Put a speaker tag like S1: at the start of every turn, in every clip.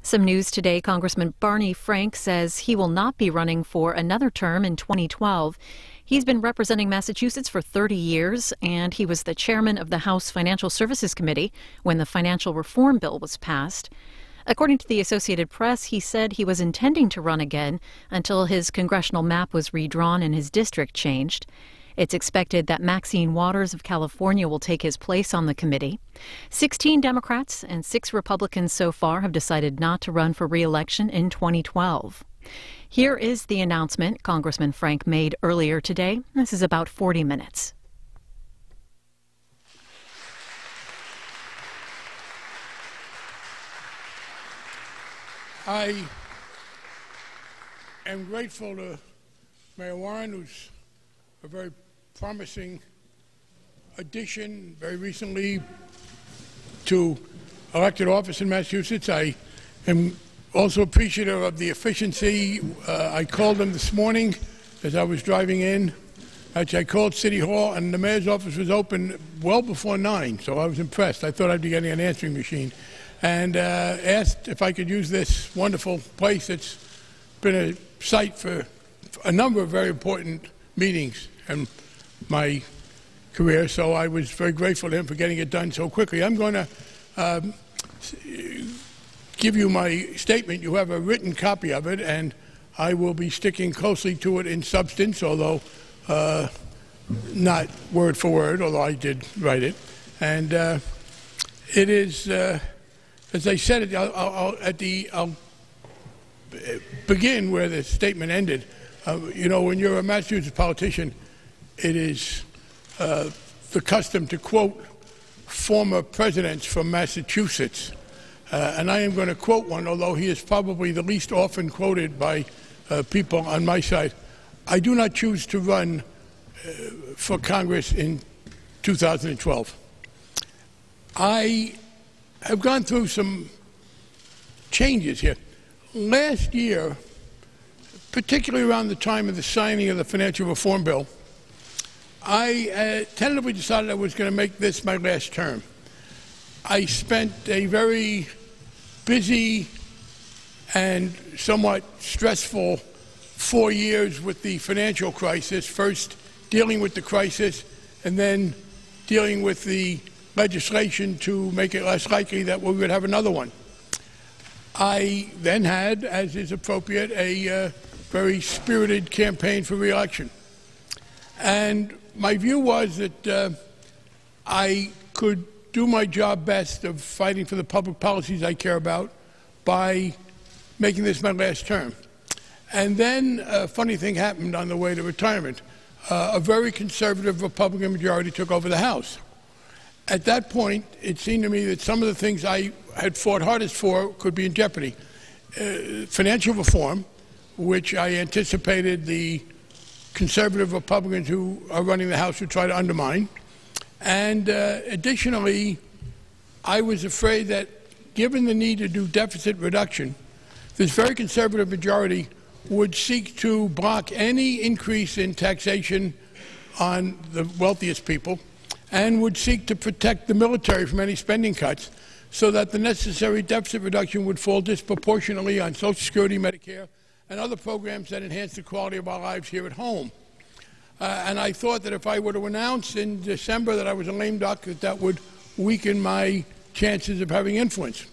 S1: Some news today. Congressman Barney Frank says he will not be running for another term in 2012. He's been representing Massachusetts for 30 years, and he was the chairman of the House Financial Services Committee when the financial reform bill was passed. According to the Associated Press, he said he was intending to run again until his congressional map was redrawn and his district changed. It's expected that Maxine Waters of California will take his place on the committee. 16 Democrats and 6 Republicans so far have decided not to run for re-election in 2012. Here is the announcement Congressman Frank made earlier today. This is about 40 minutes.
S2: I am grateful to Mayor Warren, who's a very promising addition very recently to elected office in Massachusetts. I am also appreciative of the efficiency. I called him this morning as I was driving in. Actually, I called City Hall, and the mayor's office was open well before 9, so I was impressed. I thought I'd be getting an answering machine. And asked if I could use this wonderful place. It's been a site for a number of very important meetings in my career, so I was very grateful to him for getting it done so quickly. I'm going to give you my statement. You have a written copy of it, and I will be sticking closely to it in substance, although not word for word, although I did write it. And it is... as I said, I'll begin where the statement ended. You know, when you're a Massachusetts politician, it is the custom to quote former presidents from Massachusetts. And I am going to quote one, although he is probably the least often quoted by people on my side. I do not choose to run for Congress in 2012. I have gone through some changes here. Last year, particularly around the time of the signing of the financial reform bill, I tentatively decided I was going to make this my last term. I spent a very busy and somewhat stressful 4 years with the financial crisis, first dealing with the crisis and then dealing with the legislation to make it less likely that we would have another one. I then had, as is appropriate, a very spirited campaign for re-election. And my view was that I could do my job best of fighting for the public policies I care about by making this my last term. And then a funny thing happened on the way to retirement. A very conservative Republican majority took over the House. At that point, it seemed to me that some of the things I had fought hardest for could be in jeopardy. Financial reform, which I anticipated the conservative Republicans who are running the House would try to undermine. And additionally, I was afraid that given the need to do deficit reduction, this very conservative majority would seek to block any increase in taxation on the wealthiest people and would seek to protect the military from any spending cuts so that the necessary deficit reduction would fall disproportionately on Social Security, Medicare, and other programs that enhance the quality of our lives here at home. And I thought that if I were to announce in December that I was a lame duck, that would weaken my chances of having influence.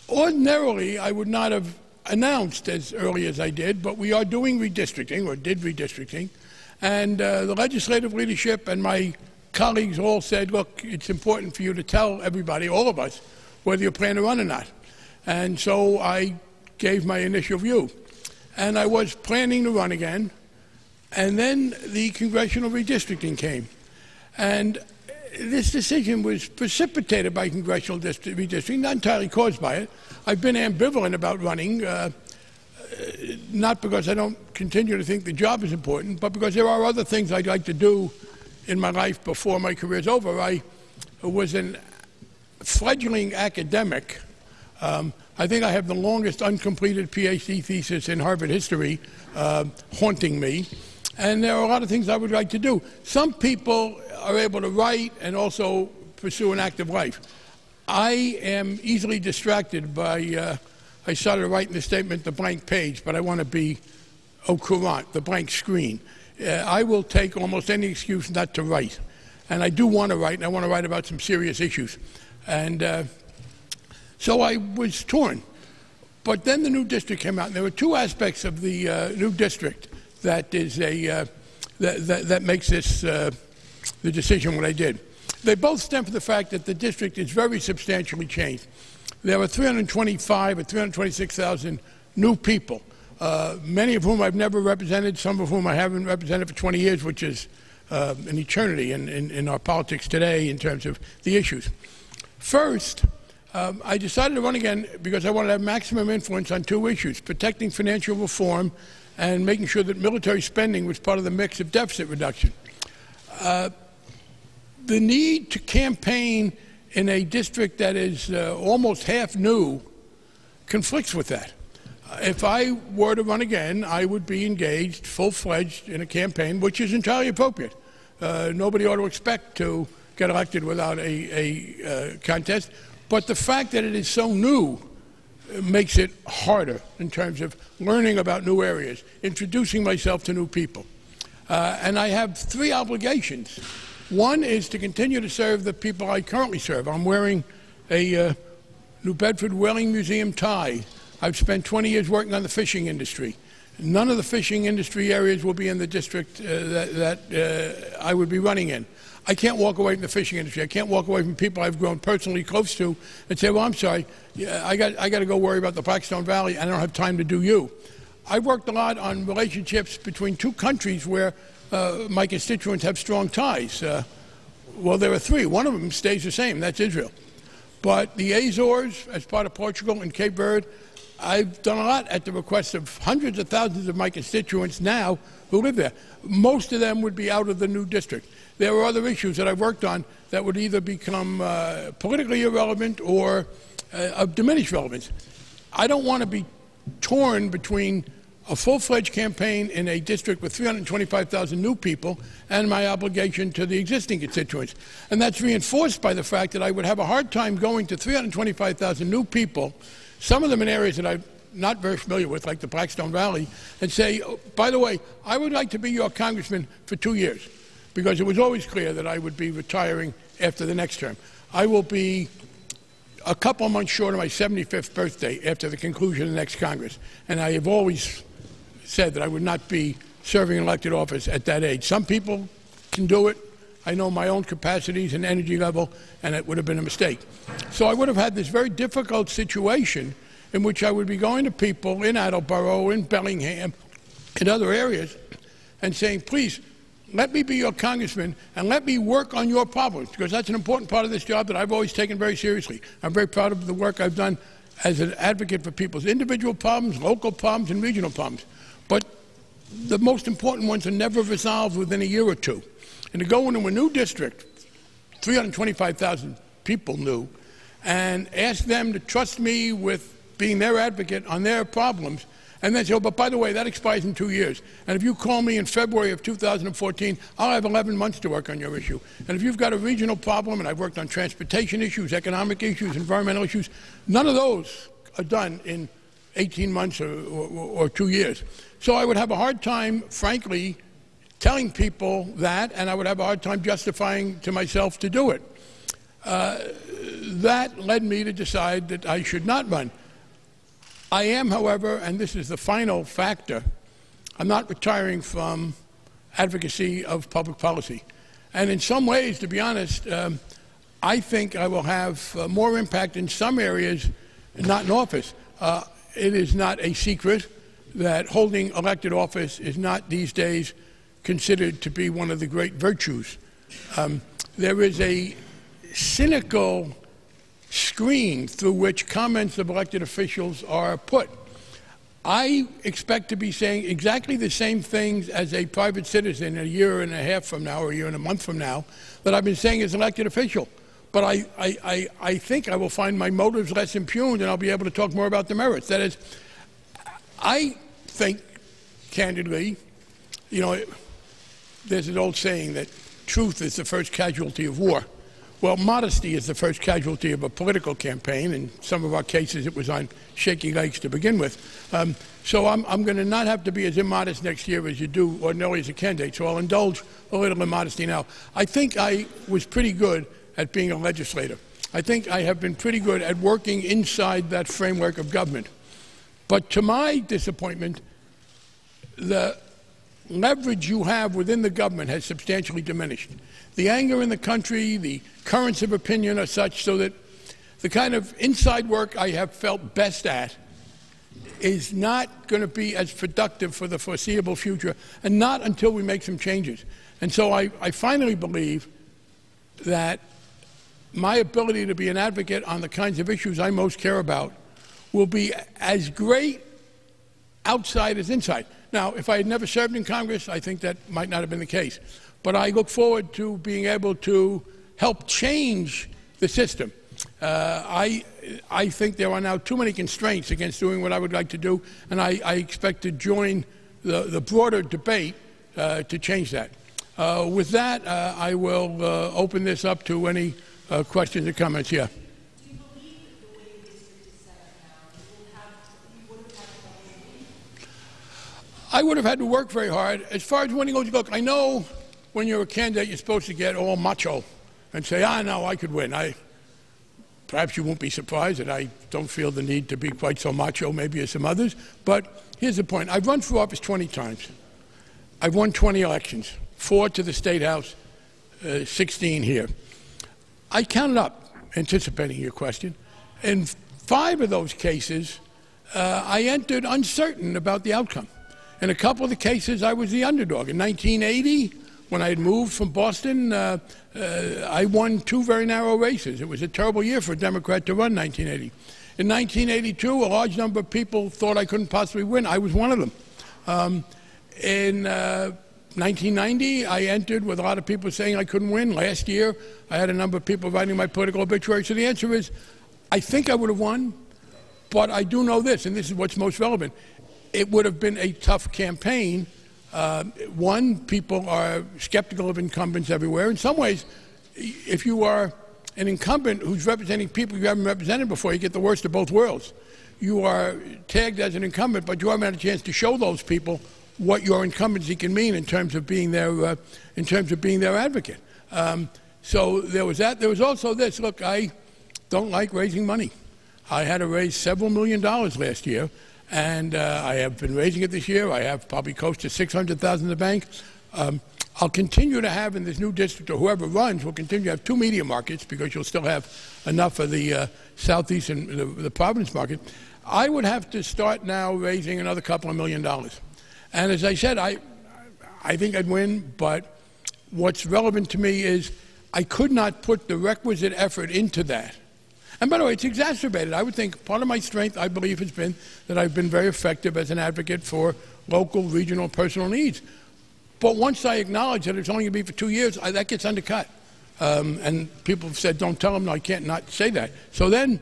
S2: Ordinarily, I would not have announced as early as I did, but we are doing redistricting, or did redistricting, and the legislative leadership and my colleagues all said, look, it's important for you to tell everybody, all of us, whether you plan to run or not. And so I gave my initial view. And I was planning to run again, and then the congressional redistricting came. And this decision was precipitated by congressional redistricting, not entirely caused by it. I've been ambivalent about running, not because I don't continue to think the job is important, but because there are other things I'd like to do in my life before my career is over. I was a fledgling academic. I think I have the longest uncompleted PhD thesis in Harvard history haunting me. And there are a lot of things I would like to do. Some people are able to write and also pursue an active life. I am easily distracted by I started writing the statement, the blank page, but I want to be au courant, the blank screen. I will take almost any excuse not to write. And I do want to write, and I want to write about some serious issues. And so I was torn. But then the new district came out, and there were two aspects of the new district that is that makes this the decision what I did. They both stem from the fact that the district is very substantially changed. There were 325 or 326,000 new people, many of whom I've never represented, some of whom I haven't represented for 20 years, which is an eternity in our politics today in terms of the issues. First, I decided to run again because I wanted to have maximum influence on two issues: protecting financial reform and making sure that military spending was part of the mix of deficit reduction. The need to campaign in a district that is almost half new conflicts with that. If I were to run again, I would be engaged full-fledged in a campaign, which is entirely appropriate. Nobody ought to expect to get elected without a contest. But the fact that it is so new makes it harder in terms of learning about new areas, introducing myself to new people. And I have three obligations. One is to continue to serve the people I currently serve. I'm wearing a New Bedford Whaling Museum tie. I've spent 20 years working on the fishing industry. None of the fishing industry areas will be in the district that I would be running in. I can't walk away from the fishing industry. I can't walk away from people I've grown personally close to and say, well, I'm sorry, I got to go worry about the Blackstone Valley. I don't have time to do you. I've worked a lot on relationships between two countries where my constituents have strong ties. Well, there are three. One of them stays the same. That's Israel. But the Azores, as part of Portugal, and Cape Verde, I've done a lot at the request of hundreds of thousands of my constituents now who live there. Most of them would be out of the new district. There are other issues that I've worked on that would either become politically irrelevant or of diminished relevance. I don't want to be torn between a full-fledged campaign in a district with 325,000 new people and my obligation to the existing constituents. And that's reinforced by the fact that I would have a hard time going to 325,000 new people, some of them in areas that I'm not very familiar with, like the Blackstone Valley, and say, oh, by the way, I would like to be your congressman for 2 years, because it was always clear that I would be retiring after the next term. I will be a couple of months short of my 75th birthday after the conclusion of the next Congress, and I have always said that I would not be serving an elected office at that age. Some people can do it. I know my own capacities and energy level, and it would have been a mistake. So I would have had this very difficult situation in which I would be going to people in Attleboro, in Bellingham, in other areas, and saying, please, let me be your congressman and let me work on your problems, because that's an important part of this job that I've always taken very seriously. I'm very proud of the work I've done as an advocate for people's individual problems, local problems, and regional problems. But the most important ones are never resolved within a year or two. And to go into a new district, 325,000 people new, and ask them to trust me with being their advocate on their problems, and then say, oh, but by the way, that expires in 2 years. And if you call me in February of 2014, I'll have 11 months to work on your issue. And if you've got a regional problem, and I've worked on transportation issues, economic issues, environmental issues, none of those are done in 18 months or 2 years. So I would have a hard time, frankly, telling people that, and I would have a hard time justifying to myself to do it. That led me to decide that I should not run. I am, however, and this is the final factor, I'm not retiring from advocacy of public policy. And in some ways, to be honest, I think I will have more impact in some areas, not in office. It is not a secret that holding elected office is not these days considered to be one of the great virtues. There is a cynical screen through which comments of elected officials are put. I expect to be saying exactly the same things as a private citizen a year and a half from now or a year and a month from now that I've been saying as an elected official. But I think I will find my motives less impugned, and I'll be able to talk more about the merits. That is, I think, candidly, you know, there's an old saying that truth is the first casualty of war. Well, modesty is the first casualty of a political campaign. In some of our cases, it was on shaky legs to begin with. So I'm going to not have to be as immodest next year as you do ordinarily as a candidate. So I'll indulge a little immodesty now. I think I was pretty good at being a legislator. I think I have been pretty good at working inside that framework of government. But to my disappointment, the leverage you have within the government has substantially diminished. The anger in the country, the currents of opinion are such so that the kind of inside work I have felt best at is not going to be as productive for the foreseeable future, and not until we make some changes. And so I finally believe that my ability to be an advocate on the kinds of issues I most care about will be as great outside as inside. Now, if I had never served in Congress, I think that might not have been the case. But I look forward to being able to help change the system. I think there are now too many constraints against doing what I would like to do, and I expect to join the broader debate to change that. With that, I will open this up to any questions or comments. Yeah. I would have had to work very hard. As far as winning goes, look, I know when you're a candidate, you're supposed to get all macho and say, no, I could win. Perhaps you won't be surprised that I don't feel the need to be quite so macho maybe as some others. But here's the point. I've run for office 20 times. I've won 20 elections, 4 to the State House, 16 here. I counted up, anticipating your question. In 5 of those cases, I entered uncertain about the outcome. In a couple of the cases, I was the underdog. In 1980, when I had moved from Boston, I won 2 very narrow races. It was a terrible year for a Democrat to run, 1980. In 1982, a large number of people thought I couldn't possibly win. I was one of them. In 1990, I entered with a lot of people saying I couldn't win. Last year, I had a number of people writing my political obituary. So the answer is, I think I would have won, but I do know this, and this is what's most relevant. It would have been a tough campaign. One, people are skeptical of incumbents everywhere. In some ways, if you are an incumbent who's representing people you haven't represented before, you get the worst of both worlds. You are tagged as an incumbent, but you haven't had a chance to show those people what your incumbency can mean in terms of being their advocate. So there was that. There was also this. Look, I don't like raising money. I had to raise several $1 million last year. And I have been raising it this year. I have probably close to $600,000 in the bank. I'll continue to have in this new district, or whoever runs, will continue to have 2 media markets because you'll still have enough of the Southeast and the Providence market. I would have to start now raising another couple of $1 million. And as I said, I think I'd win, but what's relevant to me is I could not put the requisite effort into that. And by the way, it's exacerbated. I would think part of my strength, I believe, has been that I've been very effective as an advocate for local, regional, personal needs. But once I acknowledge that it's only going to be for 2 years, that gets undercut. And people have said, don't tell them, no, I can't not say that. So then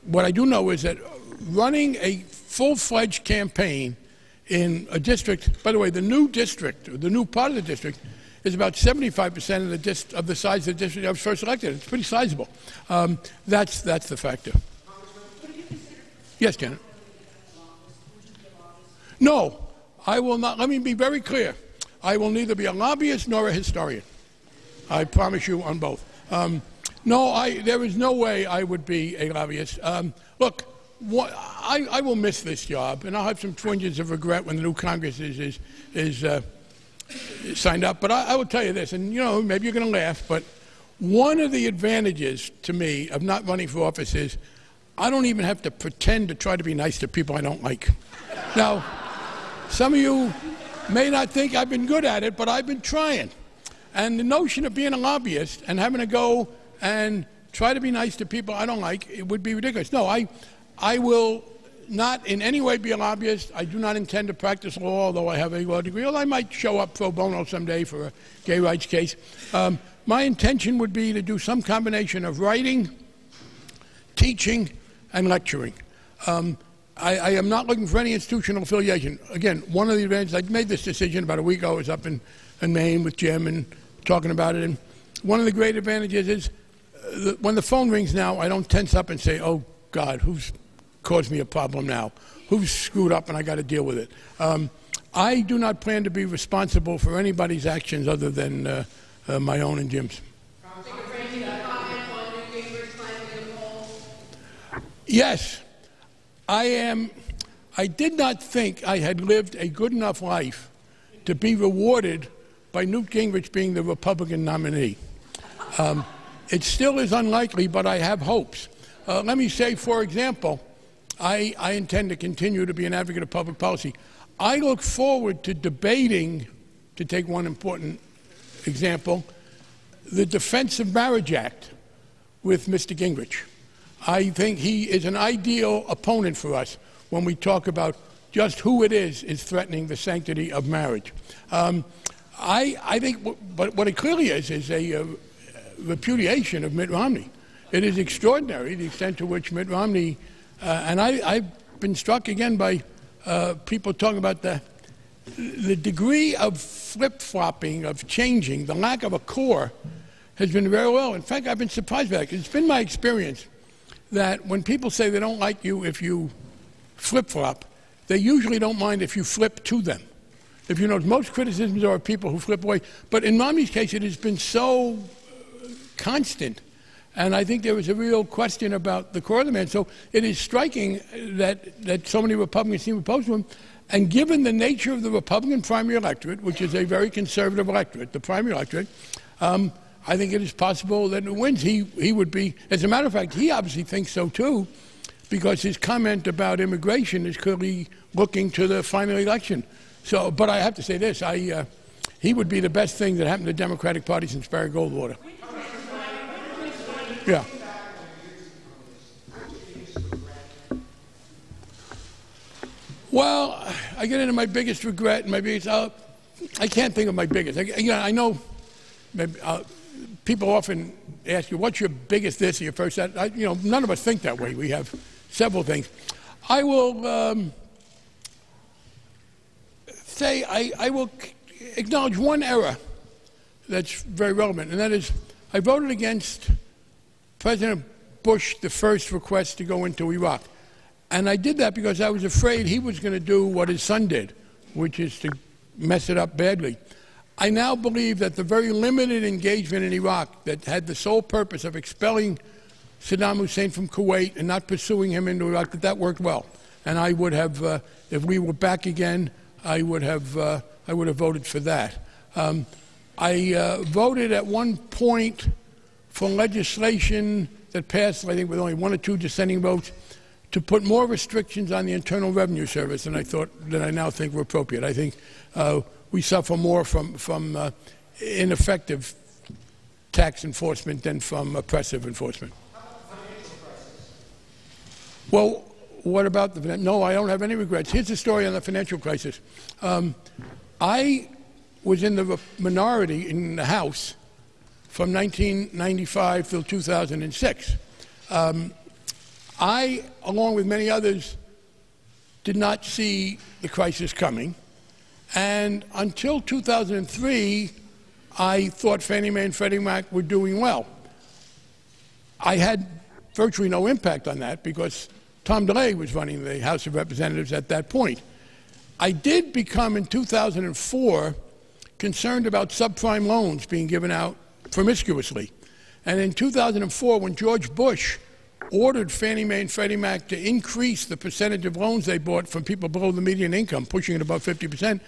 S2: what I do know is that running a full-fledged campaign in a district, by the way, the new district, the new part of the district, is about 75% of the size of the district I was first elected. It's pretty sizable. That's the factor. Yes, Janet. No, I will not. Let me be very clear. I will neither be a lobbyist nor a historian. I promise you on both. No, there is no way I would be a lobbyist. Look, I will miss this job, and I'll have some twinges of regret when the new Congress is signed up. But I will tell you this, and maybe you're going to laugh, but one of the advantages to me of not running for office is I don't even have to pretend to try to be nice to people I don't like. Now, some of you may not think I've been good at it, but I've been trying. And the notion of being a lobbyist and having to go and try to be nice to people I don't like, it would be ridiculous. No, I will not in any way be a lobbyist. I do not intend to practice law, although I have a law degree. Although I might show up pro bono someday for a gay rights case. My intention would be to do some combination of writing, teaching, and lecturing. I am not looking for any institutional affiliation. Again, one of the advantages, I made this decision about a week ago. I was up in Maine with Jim and talking about it. And one of the great advantages is when the phone rings now, I don't tense up and say, oh, God, who's caused me a problem now? Who's screwed up and I got to deal with it? I do not plan to be responsible for anybody's actions other than my own and Jim's. Yes, I am. I did not think I had lived a good enough life to be rewarded by Newt Gingrich being the Republican nominee. It still is unlikely, but I have hopes. Let me say, for example, I intend to continue to be an advocate of public policy. I look forward to debating, to take one important example, the Defense of Marriage Act with Mr. Gingrich. I think he is an ideal opponent for us when we talk about just who it is threatening the sanctity of marriage. I think what it clearly is a repudiation of Mitt Romney. It is extraordinary the extent to which Mitt Romney, and I've been struck again by people talking about the degree of flip-flopping, of changing, the lack of a core has been very low. In fact, I've been surprised by that, because it's been my experience that when people say they don't like you if you flip-flop, they usually don't mind if you flip to them. If you notice, most criticisms are of people who flip away. But in Romney's case, it has been so constant. And I think there was a real question about the core of the man. So it is striking that so many Republicans seem opposed to him. And given the nature of the Republican primary electorate, which is a very conservative electorate, the primary electorate, I think it is possible that it wins. He would be, as a matter of fact, he obviously thinks so too, because his comment about immigration is clearly looking to the final election. So, but I have to say this, he would be the best thing that happened to the Democratic Party since Barry Goldwater. Yeah. Well, I get into my biggest regret and my biggest, I can't think of my biggest. I know maybe, people often ask you, what's your biggest this or your first that? None of us think that way. We have several things. I will say I will acknowledge one error that's very relevant, and that is I voted against President Bush the first request to go into Iraq. And I did that because I was afraid he was going to do what his son did, which is to mess it up badly. I now believe that the very limited engagement in Iraq that had the sole purpose of expelling Saddam Hussein from Kuwait and not pursuing him into Iraq, that worked well. And I would have, if we were back again, I would have voted for that. I voted at one point for legislation that passed, I think, with only 1 or 2 dissenting votes, to put more restrictions on the Internal Revenue Service than I now think were appropriate. I think we suffer more from ineffective tax enforcement than from oppressive enforcement. Well, what about the... No, I don't have any regrets. Here's the story on the financial crisis. I was in the minority in the House from 1995 till 2006. I, along with many others, did not see the crisis coming. And until 2003, I thought Fannie Mae and Freddie Mac were doing well. I had virtually no impact on that because Tom DeLay was running the House of Representatives at that point. I did become, in 2004, concerned about subprime loans being given out promiscuously. And in 2004, when George Bush ordered Fannie Mae and Freddie Mac to increase the percentage of loans they bought from people below the median income, pushing it above 50%,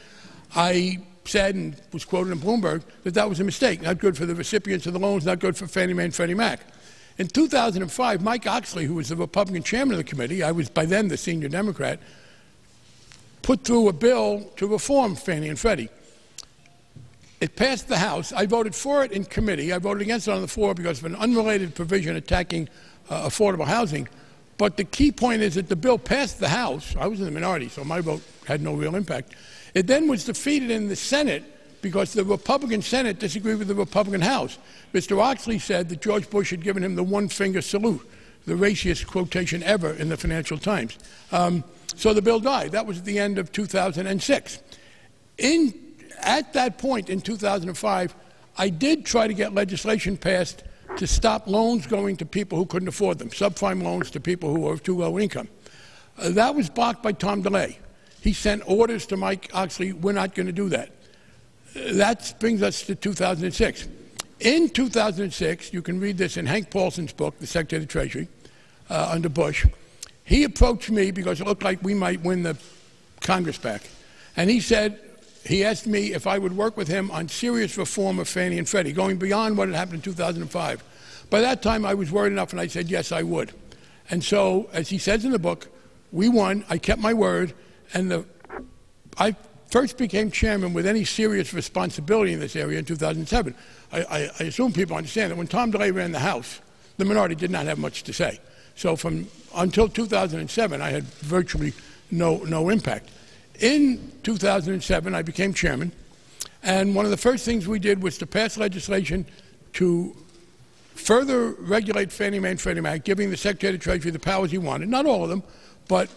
S2: I said, and was quoted in Bloomberg, that that was a mistake. Not good for the recipients of the loans, not good for Fannie Mae and Freddie Mac. In 2005, Mike Oxley, who was the Republican chairman of the committee, I was by then the senior Democrat, put through a bill to reform Fannie and Freddie. It passed the House. I voted for it in committee. I voted against it on the floor because of an unrelated provision attacking affordable housing. But the key point is that the bill passed the House. I was in the minority, so my vote had no real impact. It then was defeated in the Senate because the Republican Senate disagreed with the Republican House. Mr. Oxley said that George Bush had given him the one-finger salute, the raciest quotation ever in the Financial Times. So the bill died. That was at the end of 2006. At that point in 2005, I did try to get legislation passed to stop loans going to people who couldn't afford them, subprime loans to people who were too low income. That was blocked by Tom DeLay. He sent orders to Mike Oxley, we're not going to do that. That brings us to 2006. In 2006, you can read this in Hank Paulson's book, the Secretary of the Treasury, under Bush. He approached me because it looked like we might win the Congress back. And he asked me if I would work with him on serious reform of Fannie and Freddie, going beyond what had happened in 2005. By that time, I was worried enough, and I said, yes, I would. And so, as he says in the book, we won, I kept my word, and I first became chairman with any serious responsibility in this area in 2007. I assume people understand that when Tom DeLay ran the House, the minority did not have much to say. So until 2007, I had virtually no impact. In 2007, I became chairman, and one of the first things we did was to pass legislation to further regulate Fannie Mae and Freddie Mac, giving the Secretary of the Treasury the powers he wanted. Not all of them, but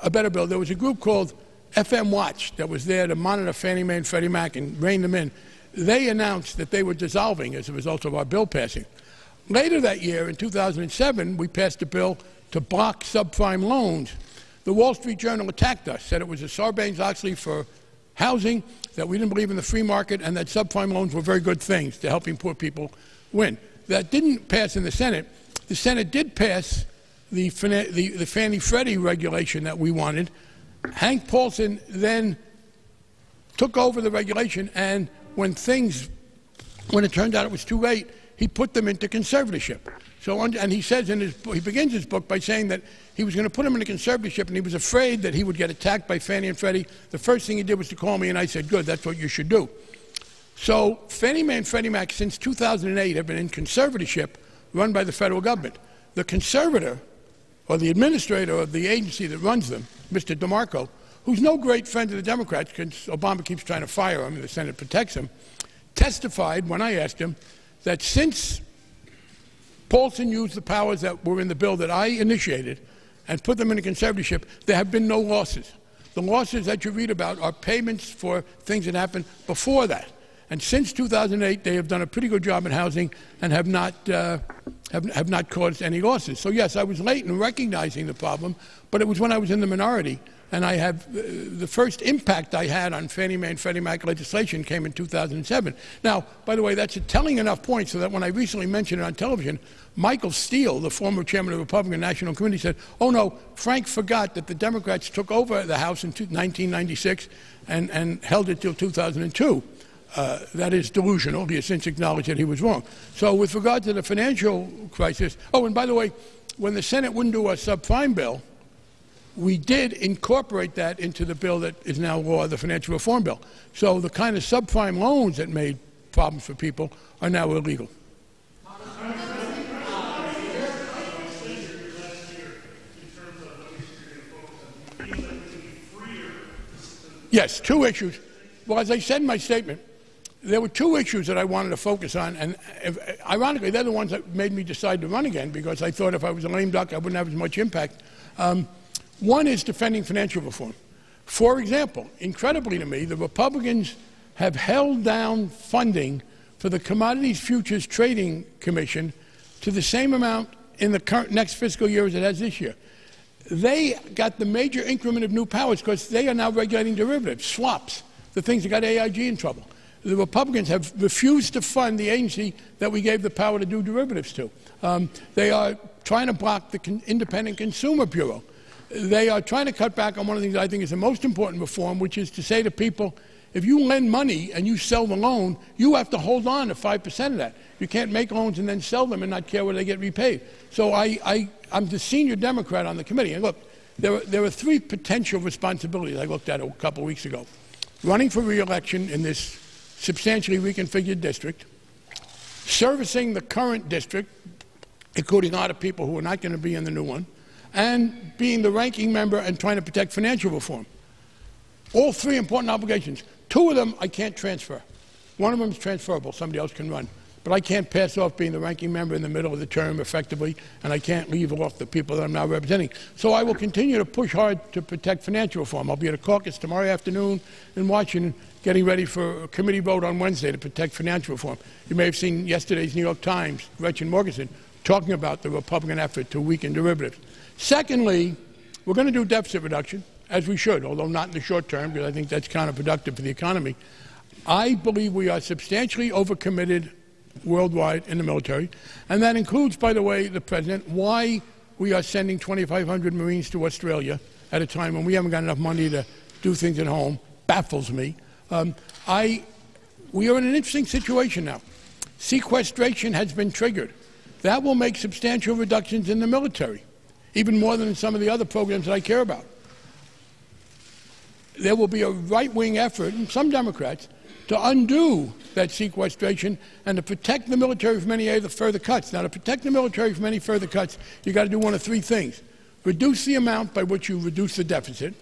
S2: a better bill. There was a group called FM Watch that was there to monitor Fannie Mae and Freddie Mac and rein them in. They announced that they were dissolving as a result of our bill passing. Later that year, in 2007, we passed a bill to block subprime loans. The Wall Street Journal attacked us, said it was a Sarbanes-Oxley for housing, that we didn't believe in the free market, and that subprime loans were very good things to helping poor people win. That didn't pass in the Senate. The Senate did pass the Fannie-Freddie regulation that we wanted. Hank Paulson then took over the regulation, and when it turned out it was too late, he put them into conservatorship. So, and he says in his book, he begins his book by saying that he was going to put them into conservatorship, and he was afraid that he would get attacked by Fannie and Freddie. The first thing he did was to call me, and I said, good, that's what you should do. So Fannie Mae and Freddie Mac since 2008 have been in conservatorship run by the federal government. The conservator, or the administrator of the agency that runs them, Mr. DeMarco, who's no great friend of the Democrats because Obama keeps trying to fire him and the Senate protects him, testified when I asked him that since Paulson used the powers that were in the bill that I initiated and put them into conservatorship, there have been no losses. The losses that you read about are payments for things that happened before that. And since 2008, they have done a pretty good job in housing and have not caused any losses. So yes, I was late in recognizing the problem, but it was when I was in the minority. And I have the first impact I had on Fannie Mae and Freddie Mac legislation came in 2007. Now, by the way, that's a telling enough point so that when I recently mentioned it on television, Michael Steele, the former chairman of the Republican National Committee, said, oh no, Frank forgot that the Democrats took over the House in 1996 and held it till 2002. That is delusional. He has since acknowledged that he was wrong. So with regard to the financial crisis, oh, and by the way, when the Senate wouldn't do a subprime bill, we did incorporate that into the bill that is now law, the financial reform bill. So the kind of subprime loans that made problems for people are now illegal. Yes, two issues. Well, as I said in my statement, there were two issues that I wanted to focus on, and ironically, they're the ones that made me decide to run again, because I thought if I was a lame duck, I wouldn't have as much impact. One is defending financial reform. For example, incredibly to me, the Republicans have held down funding for the Commodities Futures Trading Commission to the same amount in the next fiscal year as it has this year. They got the major increment of new powers because they are now regulating derivatives, swaps, the things that got AIG in trouble. The Republicans have refused to fund the agency that we gave the power to do derivatives to. They are trying to block the Independent Consumer Bureau. They are trying to cut back on one of the things I think is the most important reform, which is to say to people, if you lend money and you sell the loan, you have to hold on to 5% of that. You can't make loans and then sell them and not care whether they get repaid. So I'm the senior Democrat on the committee. And look, there are three potential responsibilities I looked at a couple of weeks ago. Running for re-election in this substantially reconfigured district, servicing the current district, including a lot of people who are not going to be in the new one, and being the ranking member and trying to protect financial reform. All three important obligations. Two of them I can't transfer. One of them is transferable. Somebody else can run. but I can't pass off being the ranking member in the middle of the term effectively, and I can't leave off the people that I'm now representing. So I will continue to push hard to protect financial reform. I'll be at a caucus tomorrow afternoon in Washington, getting ready for a committee vote on Wednesday to protect financial reform. You may have seen yesterday's New York Times, Gretchen Morgenson, talking about the Republican effort to weaken derivatives. Secondly, we're going to do deficit reduction, as we should, although not in the short term, because I think that's counterproductive for the economy. I believe we are substantially overcommitted worldwide in the military, and that includes, by the way, the President, why we are sending 2,500 Marines to Australia at a time when we haven't got enough money to do things at home baffles me. We are in an interesting situation now. Sequestration has been triggered. That will make substantial reductions in the military, even more than in some of the other programs that I care about. There will be a right-wing effort, and some Democrats, to undo that sequestration and to protect the military from any further cuts. Now, to protect the military from any further cuts, you've got to do one of three things. Reduce the amount by which you reduce the deficit,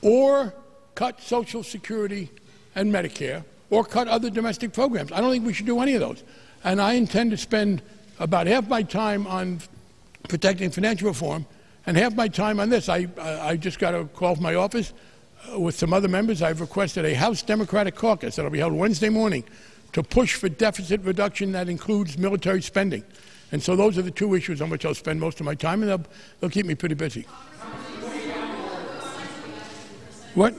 S2: or cut Social Security and Medicare, or cut other domestic programs. I don't think we should do any of those. And I intend to spend about half my time on protecting financial reform and half my time on this. I just got a call from my office with some other members. I've requested a House Democratic caucus that will be held Wednesday morning to push for deficit reduction that includes military spending. And so those are the two issues on which I'll spend most of my time, and they'll keep me pretty busy. What?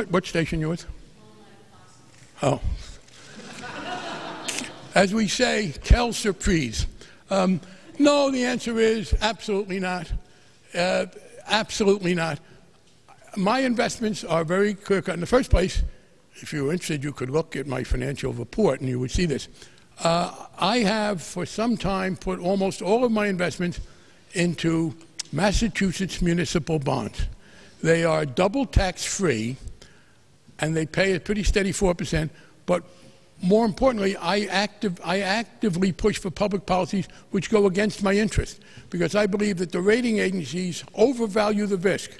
S2: What station you with? Oh. As we say, quelle surprise. No, the answer is absolutely not. Absolutely not. My investments are very clear-cut. In the first place, if you were interested, you could look at my financial report and you would see this. I have, for some time, put almost all of my investments into Massachusetts municipal bonds. They are double tax-free, and they pay a pretty steady 4%. But more importantly, I actively push for public policies which go against my interest, because I believe that the rating agencies overvalue the risk.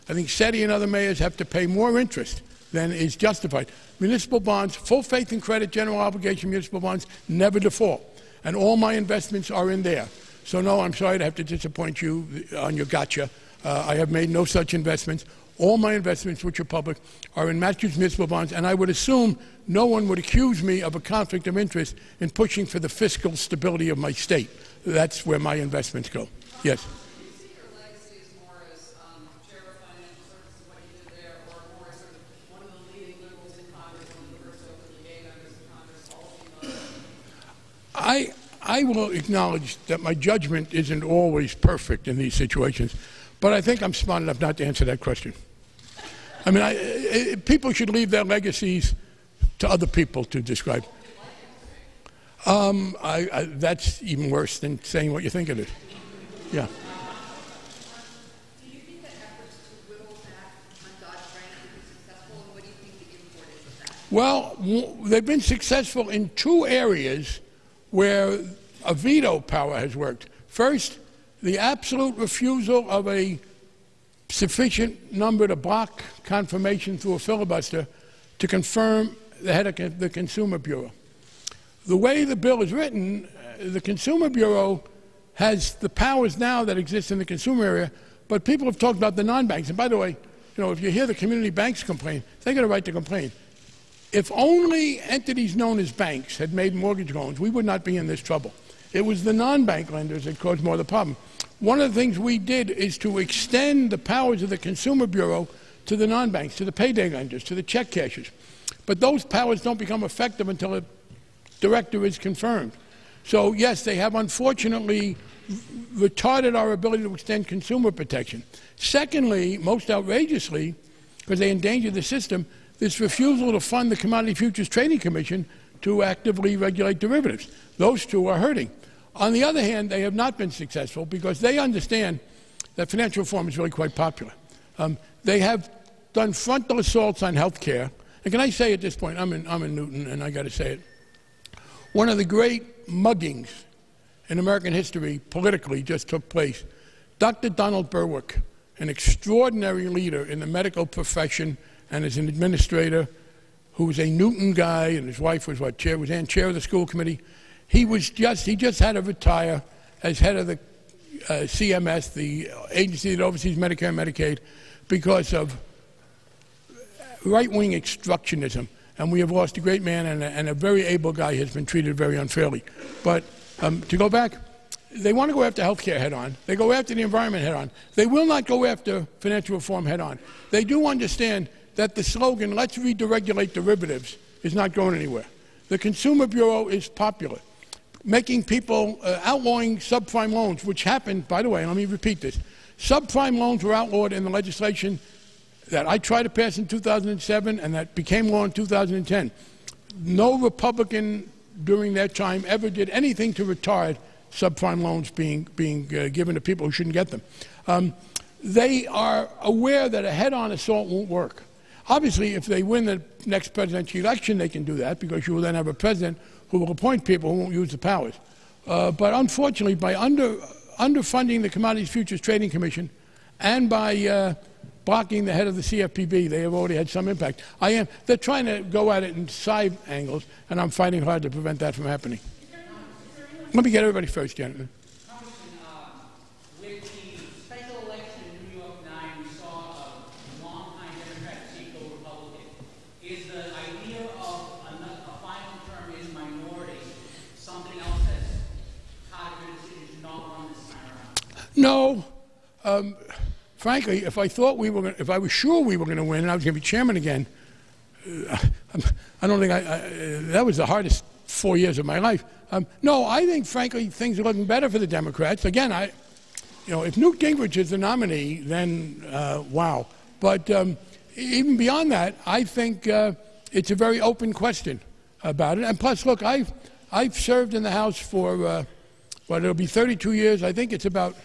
S2: I think SETI and other mayors have to pay more interest than is justified. Municipal bonds, full faith and credit, general obligation municipal bonds, never default. And all my investments are in there. So no, I'm sorry to have to disappoint you on your gotcha. I have made no such investments. All my investments, which are public, are in Massachusetts municipal bonds, and I would assume no one would accuse me of a conflict of interest in pushing for the fiscal stability of my state. That's where my investments go. Yes?
S3: Do you see your legacy as more as chair of financial services, what you did there, or more as sort of one of the leading liberals in Congress, one of the first openly gay members of Congress, all female?
S2: I will acknowledge that my judgment isn't always perfect in these situations, but I think I'm smart enough not to answer that question. I mean, people should leave their legacies to other people to describe. That's even worse than saying what you think of it. Yeah.
S3: Do you think that efforts to whittle back on Dodd-Frank will be successful, and what do you think the import is of that?
S2: Well, they've been successful in two areas where a veto power has worked. First, the absolute refusal of a sufficient number to block confirmation through a filibuster to confirm the head of the Consumer Bureau. The way the bill is written, the Consumer Bureau has the powers now that exist in the consumer area, but people have talked about the non-banks. And by the way, you know, if you hear the community banks complain, they got a right to complain. If only entities known as banks had made mortgage loans, we would not be in this trouble. It was the non-bank lenders that caused more of the problem. One of the things we did is to extend the powers of the Consumer Bureau to the non-banks, to the payday lenders, to the check cashers. But those powers don't become effective until a director is confirmed. So yes, they have unfortunately retarded our ability to extend consumer protection. Secondly, most outrageously, because they endanger the system, this refusal to fund the Commodity Futures Trading Commission to actively regulate derivatives. Those two are hurting. On the other hand, they have not been successful because they understand that financial reform is really quite popular. They have done frontal assaults on health care, And can I say at this point, I'm in Newton, and I got to say it, one of the great muggings in American history politically just took place. Dr. Donald Berwick, an extraordinary leader in the medical profession and as an administrator, who was a Newton guy, and his wife was chair of the school committee. He just had to retire as head of the CMS, the agency that oversees Medicare and Medicaid, because of right-wing obstructionism. And we have lost a great man, and a very able guy has been treated very unfairly. But to go back, they want to go after health care head-on. They go after the environment head-on. They will not go after financial reform head-on. They do understand that the slogan, let's re-deregulate derivatives, is not going anywhere. The Consumer Bureau is popular. Making people, outlawing subprime loans, which happened, by the way, let me repeat this. Subprime loans were outlawed in the legislation that I tried to pass in 2007 and that became law in 2010. No Republican during that time ever did anything to retard subprime loans being given to people who shouldn't get them. They are aware that a head-on assault won't work. Obviously, if they win the next presidential election, they can do that, because you will then have a president who will appoint people who won't use the powers. But unfortunately, by underfunding the Commodities Futures Trading Commission and by blocking the head of the CFPB, they have already had some impact. They're trying to go at it in side angles, and I'm fighting hard to prevent that from happening. Let me get everybody first, Janet.
S4: With the special election in New York 9, we saw a longtime Democrat seat go Republican. Is the idea of a final term in minority something else that's part of your decision to not run this time around?
S2: No. Frankly, if I was sure we were going to win and I was going to be chairman again, I don't think that was the hardest 4 years of my life. No, I think, frankly, things are looking better for the Democrats. Again, if Newt Gingrich is the nominee, then wow. But even beyond that, I think it's a very open question about it. And plus, look, I've served in the House for it'll be 32 years. I think it's about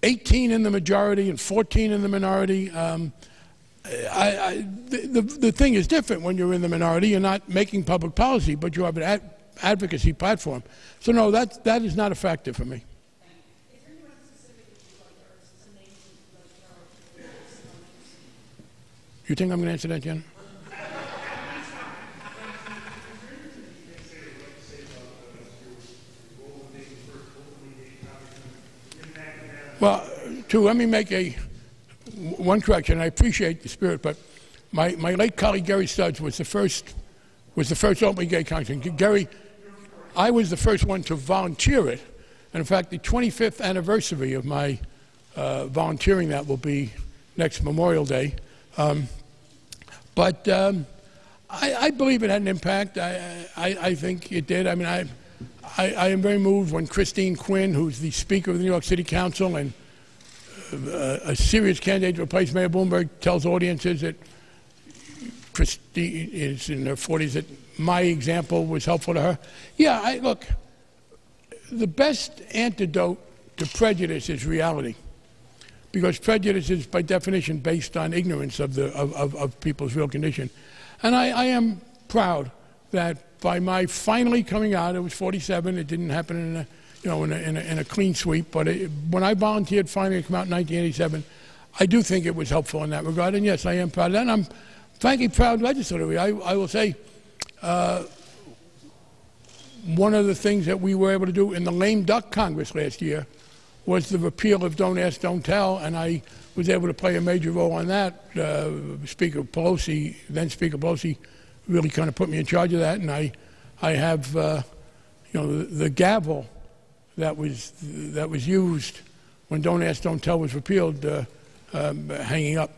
S2: 18 in the majority and 14 in the minority. The thing is different when you're in the minority. You're not making public policy, but you have an advocacy platform. So no, that is not a factor for me.
S3: Is there anyone specific that you like, or is this a name
S2: You think I'm going to answer that, Jen? Well, let me make one correction. I appreciate the spirit, but my late colleague Gary Studs was the first openly gay congressman. Gary, I was the first one to volunteer it, and in fact, the 25th anniversary of my volunteering that will be next Memorial Day. But I believe it had an impact. I think it did. I mean, I am very moved when Christine Quinn, who's the Speaker of the New York City Council and a serious candidate to replace Mayor Bloomberg, tells audiences that Christine is in her 40s, that my example was helpful to her. Yeah, look, the best antidote to prejudice is reality, because prejudice is by definition based on ignorance of people's real condition. And I am proud that by my finally coming out, it was 47, it didn't happen in a clean sweep, but when I volunteered finally to come out in 1987, I do think it was helpful in that regard, and yes, I am proud of that, and I'm frankly proud legislatively. I will say one of the things that we were able to do in the lame duck Congress last year was the repeal of Don't Ask, Don't Tell, and I was able to play a major role on that. Speaker Pelosi, then Speaker Pelosi, really kind of put me in charge of that, and I have the gavel that was used when Don't Ask, Don't Tell was repealed hanging up.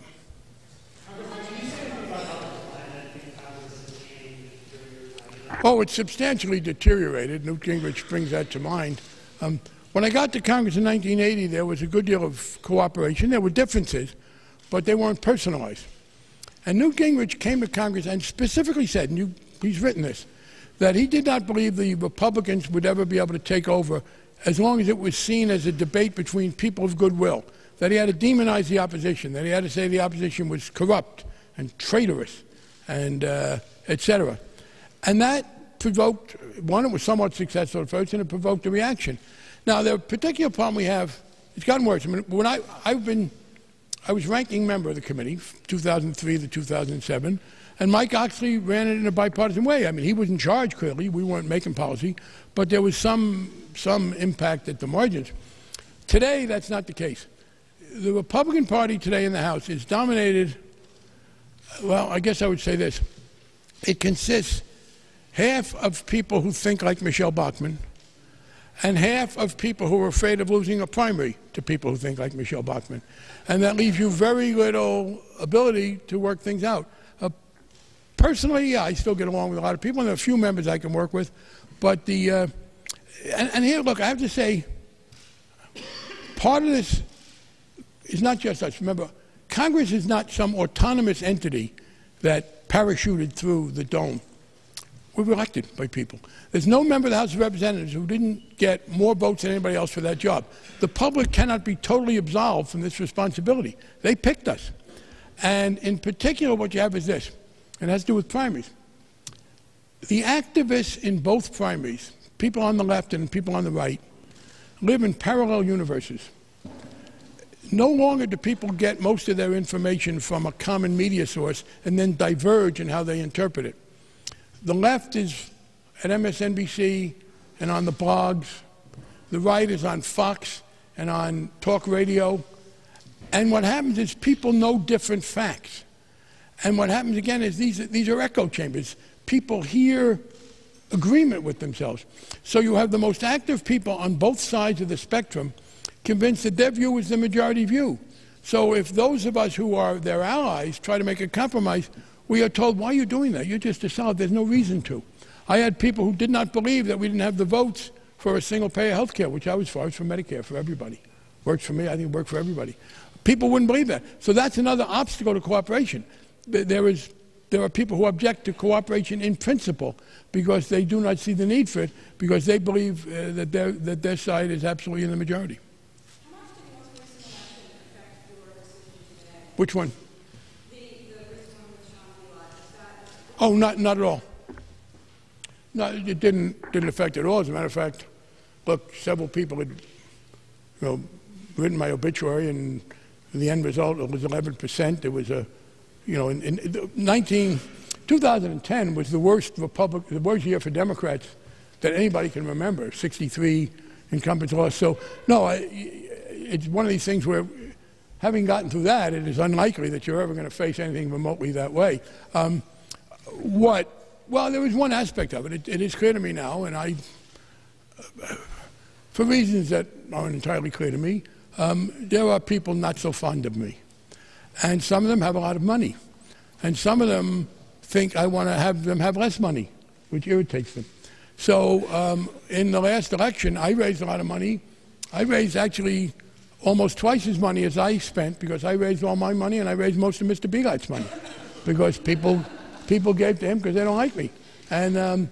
S2: Oh, it's substantially deteriorated. Newt Gingrich brings that to mind. When I got to Congress in 1980, there was a good deal of cooperation. There were differences, but they weren't personalized. And Newt Gingrich came to Congress and specifically said, and he's written this, that he did not believe the Republicans would ever be able to take over as long as it was seen as a debate between people of goodwill, that he had to demonize the opposition, that he had to say the opposition was corrupt and traitorous and et cetera. And that provoked, one, it was somewhat successful at first, and it provoked a reaction. Now, the particular problem we have, it's gotten worse. I mean, when I was ranking member of the committee, 2003 to 2007, and Mike Oxley ran it in a bipartisan way. I mean, he was in charge, clearly. We weren't making policy, but there was some impact at the margins. Today, that's not the case. The Republican Party today in the House is dominated, well, I guess I would say this. It consists half of people who think like Michelle Bachmann and half of people who are afraid of losing a primary to people who think like Michelle Bachmann. And that leaves you very little ability to work things out. Personally, yeah, I still get along with a lot of people, and there are a few members I can work with. But and here, look, I have to say, part of this is not just us. Remember, Congress is not some autonomous entity that parachuted through the dome. We're elected by people. There's no member of the House of Representatives who didn't get more votes than anybody else for that job. The public cannot be totally absolved from this responsibility. They picked us. And in particular, what you have is this, and it has to do with primaries. The activists in both primaries, people on the left and people on the right, live in parallel universes. No longer do people get most of their information from a common media source and then diverge in how they interpret it. The left is at MSNBC and on the blogs. The right is on Fox and on talk radio. And what happens is people know different facts. And what happens again is these are echo chambers. People hear agreement with themselves. So you have the most active people on both sides of the spectrum convinced that their view is the majority view. So if those of us who are their allies try to make a compromise, we are told, why are you doing that? You're just a solid. There's no reason to. I had people who did not believe that we didn't have the votes for a single-payer health care, which I was for. I was for Medicare for everybody. Works for me. I think it worked for everybody. People wouldn't believe that. So that's another obstacle to cooperation. There are people who object to cooperation in principle because they do not see the need for it, because they believe that their side is absolutely in the majority.
S3: How much did the most recent election affect your decision today?
S2: Which one?
S3: The recent one with Sean Levi.
S2: Oh, not at all. No, it didn't affect it at all. As a matter of fact, look, several people had, written my obituary, and the end result it was 11%. It was a, in 2010 was the worst year for Democrats that anybody can remember. 63 incumbents lost. So no, it's one of these things where, having gotten through that, it is unlikely that you're ever going to face anything remotely that way. Well, there was one aspect of it. It is clear to me now, and for reasons that aren't entirely clear to me, there are people not so fond of me. And some of them have a lot of money. And some of them think I want to have them have less money, which irritates them. So in the last election, I raised a lot of money. I raised actually almost twice as money as I spent, because I raised all my money and I raised most of Mr. Belight's money, because people gave to him because they don't like me. And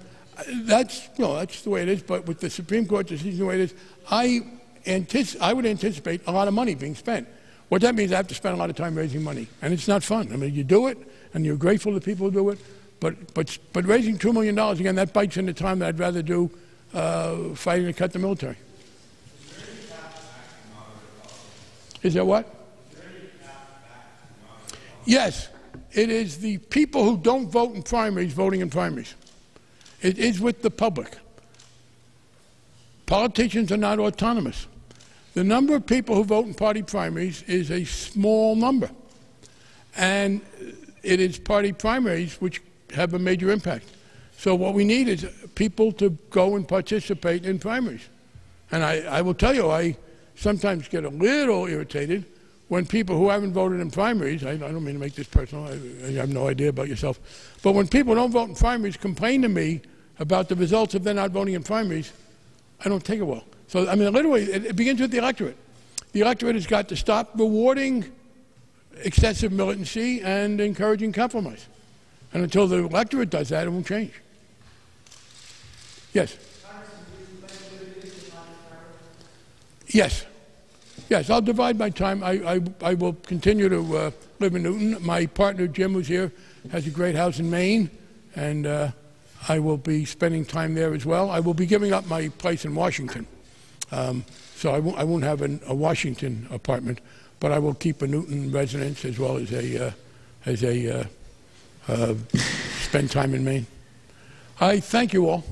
S2: that's the way it is. But with the Supreme Court decision the way it is, I would anticipate a lot of money being spent. What that means, I have to spend a lot of time raising money, and it's not fun. I mean, you do it, and you're grateful to people who do it, but raising $2 million, again, that bites into time that I'd rather do fighting to cut the military. Is there what? Yes, it is the people who don't vote in primaries voting in primaries. It is with the public. Politicians are not autonomous. The number of people who vote in party primaries is a small number. And it is party primaries which have a major impact. So what we need is people to go and participate in primaries. And I will tell you, I sometimes get a little irritated when people who haven't voted in primaries, I don't mean to make this personal, I have no idea about yourself, but when people don't vote in primaries complain to me about the results of their not voting in primaries, I don't take it well. So, I mean, literally, it begins with the electorate. The electorate has got to stop rewarding excessive militancy and encouraging compromise. And until the electorate does that, it won't change. Yes? Yes. Yes, I'll divide my time. I will continue to live in Newton. My partner, Jim, who's here, has a great house in Maine, and I will be spending time there as well. I will be giving up my place in Washington. So I won't have a Washington apartment, but I will keep a Newton residence as well as spend time in Maine. I thank you all.